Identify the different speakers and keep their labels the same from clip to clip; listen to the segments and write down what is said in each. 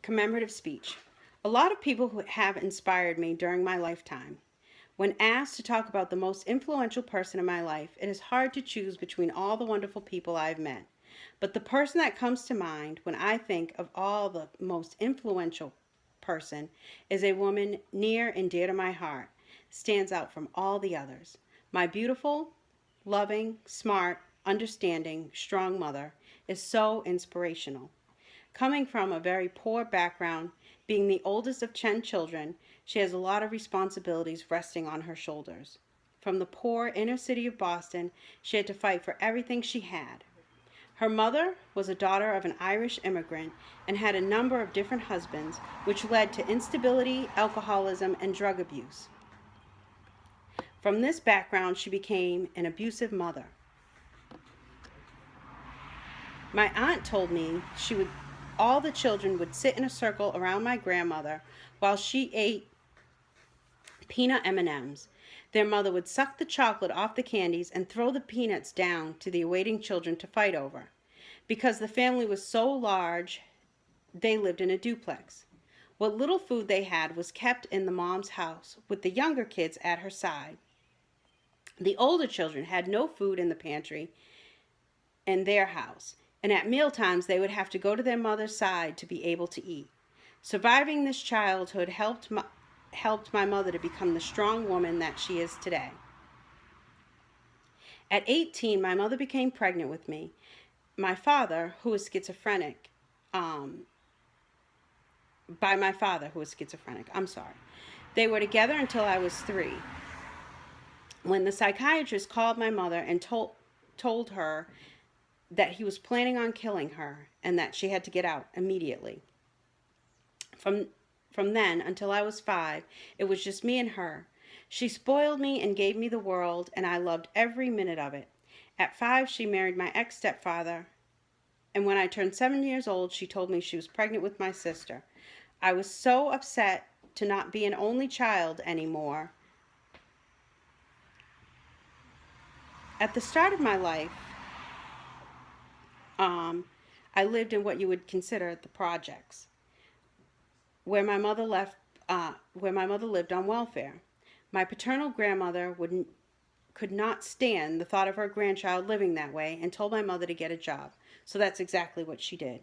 Speaker 1: Commemorative speech. A lot of people who have inspired me during my lifetime. When asked to talk about the most influential person in my life, it is hard to choose between all the wonderful people I've met. But the person that comes to mind when I think of all the most influential person is a woman near and dear to my heart, stands out from all the others. My beautiful, loving, smart, understanding, strong mother is so inspirational. Coming from a very poor background, being the oldest of 10 children, she has a lot of responsibilities resting on her shoulders. From the poor inner city of Boston, she had to fight for everything she had. Her mother was a daughter of an Irish immigrant and had a number of different husbands, which led to instability, alcoholism, and drug abuse. From this background, she became an abusive mother. My aunt told me all the children would sit in a circle around my grandmother while she ate peanut M&Ms. Their mother would suck the chocolate off the candies and throw the peanuts down to the awaiting children to fight over. Because the family was so large, they lived in a duplex. What little food they had was kept in the mom's house with the younger kids at her side. The older children had no food in the pantry in their house, and at mealtimes they would have to go to their mother's side to be able to eat. Surviving this childhood helped my mother to become the strong woman that she is today. At 18, my mother became pregnant with me. My father, who was schizophrenic, They were together until I was 3. When the psychiatrist called my mother and told her that he was planning on killing her and that she had to get out immediately. From then until I was 5, it was just me and her. She spoiled me and gave me the world, and I loved every minute of it. At 5, she married my ex-stepfather, and when I turned 7 years old, she told me she was pregnant with my sister. I was so upset to not be an only child anymore. At the start of my life, I lived in what you would consider the projects, where my mother lived on welfare. My paternal grandmother could not stand the thought of her grandchild living that way and told my mother to get a job. So that's exactly what she did.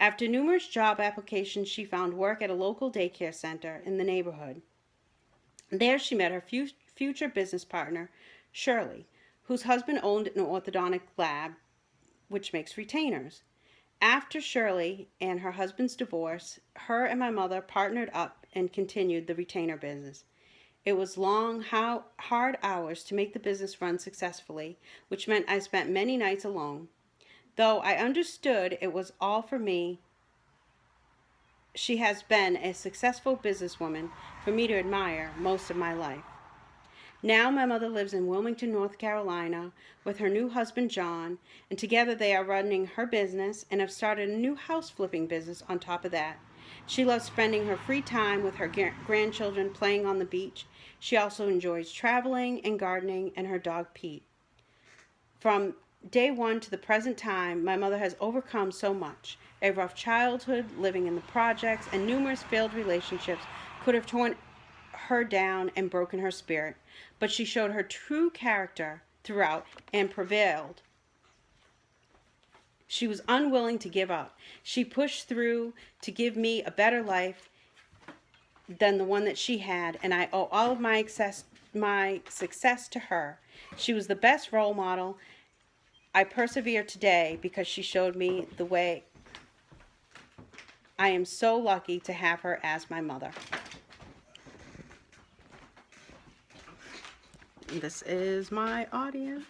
Speaker 1: After numerous job applications, she found work at a local daycare center in the neighborhood. There she met her future business partner, Shirley, whose husband owned an orthodontic lab which makes retainers. After Shirley and her husband's divorce, her and my mother partnered up and continued the retainer business. It was long, hard hours to make the business run successfully, which meant I spent many nights alone. Though I understood it was all for me, she has been a successful businesswoman for me to admire most of my life. Now my mother lives in Wilmington, North Carolina with her new husband, John, and together they are running her business and have started a new house flipping business on top of that. She loves spending her free time with her grandchildren playing on the beach. She also enjoys traveling and gardening and her dog, Pete. From day one to the present time, my mother has overcome so much. A rough childhood, living in the projects, and numerous failed relationships could have torn her down and broken her spirit, but she showed her true character throughout and prevailed. She was unwilling to give up. She pushed through to give me a better life than the one that she had, and I owe all of my success to her. She was the best role model. I persevere today because she showed me the way. I am so lucky to have her as my mother. This is my audience.